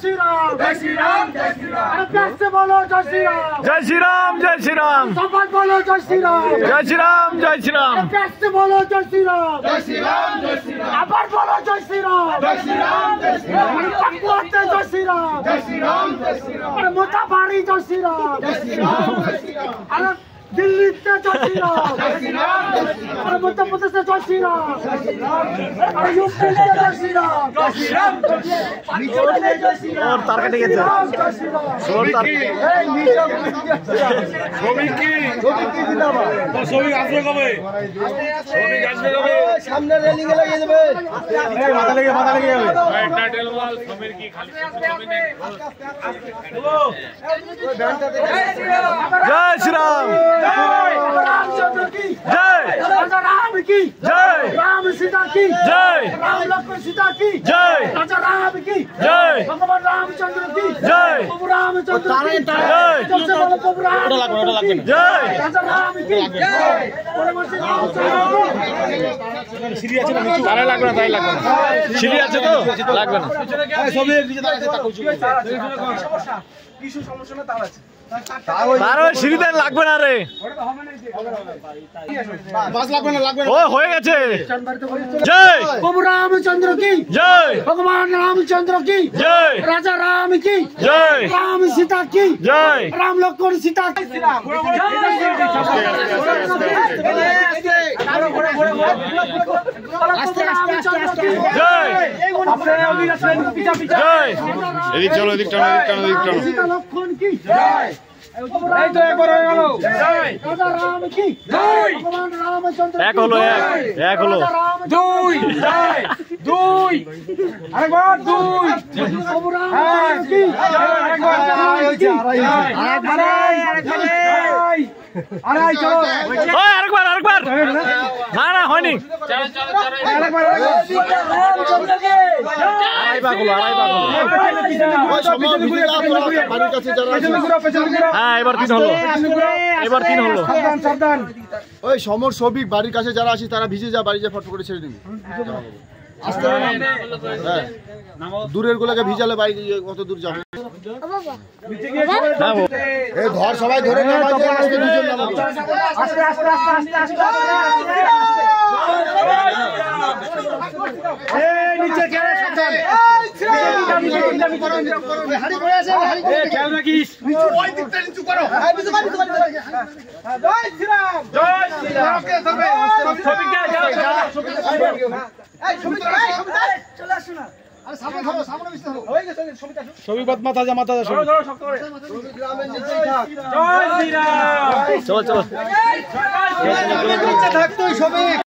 श्री राम जय श्री राम जय श्री राम अरे प्यार से बोलो जय श्री राम जय श्री राम जय श्री राम शपथ बोलो जय श्री राम जय श्री राम जय श्री राम प्यार से बोलो जय श्री राम जय श्री राम जय श्री राम आभार बोलो जय श्री राम जय श्री राम जय श्री राम पक्वाते जय श्री राम जय श्री राम जय श्री राम अरे मोटा बाड़ी जय श्री राम जय श्री राम जय श्री राम अरे दिल्ली से जय श्री राम जय श्री राम अरे मध्य प्रदेश से जय श्री राम जय श्री राम अरे यूपी से जय श्री राम जय श्री राम जय श्री राम और टारगेट के जय श्री राम और टारगेट শ্রমিক কি জিন্দাবাদ তো শ্রমিক আসবে কবে সামনে রেলিং এ লাগিয়ে দেবে এই মাথা লেগে যাবে একটা টেলওয়াল শ্রমিক কি খালি শ্রমিক নেই জয় শ্রী রাম रामचंद्र की जय राजा राम की जय राम सीता की जय राम लक्ष्मण सीता की जय राजा राम की जय भगवान रामचंद्र की जय प्रभु रामचंद्र की जय सबसे बड़ा प्रभु राम जय राजा राम की जय সিঁড়ি আছে না নিচু তাই লাগবে না সিঁড়ি আছে তো লাগবে না সবে নিচে দাঁড়াচ্ছে তা কইছো সমস্যা কিছু সমস্যা না তার আছে তারও সিঁড়িতে লাগবে না রে বাস লাগবে না ও হয়ে গেছে জয় প্রভু রামচন্দ্র কি জয় ভগবান রামচন্দ্র কি জয় রাজা রাম কি জয় রাম सीता की जय राम लक्ष्मण सीता की जय এদিক চলো এদিক টানো सीता लक्ष्मण की जय এই তো একবার হয়ে গেল জয় রাজা রাম কি জয় ভগবান রামচন্দ্র এক হলো দুই জয় দুই আরেকবার দুই প্রভু রামচন্দ্র কি জয় একবার হয়েছে আড়াই চলো ওই আরেকবার না না হয়নি চলো আরেকবার রামচন্দ্র কি আড়াই পাগল ওই সময় বাড়ির কাছে যারা হ্যাঁ এবার তিন হলো সাবধান ওই সমর সবিক বাড়ির কাছে যারা আছে তারা ভিজে যা বাড়ি যা ফটো করে ছেড়ে দিবি আস্তে হ্যাঁ দূরের গুলোকে ভিজালে বাড়ি কত দূর যাবে এই ধর সবাই ধরে নাও আজকে দুজন নামাবো আস্তে এই নিচে কেন সাবধান হাড়ি পড়ে আছে এই খেয়াল রাখিস নিচু ওই দিকটা নিচু করো জয় শ্রী রাম ওকে ধরবে সবিক যাও এই সবিক চলে আসো না আরে সামনে ধরো বিস্তার ধরো হয়ে গেছে সবিক বাত মাথা যা ধরো শক্ত করে সবিক গ্রামের নিচেই থাক জয় শ্রী রাম চল নিচে থাক তুই সবিক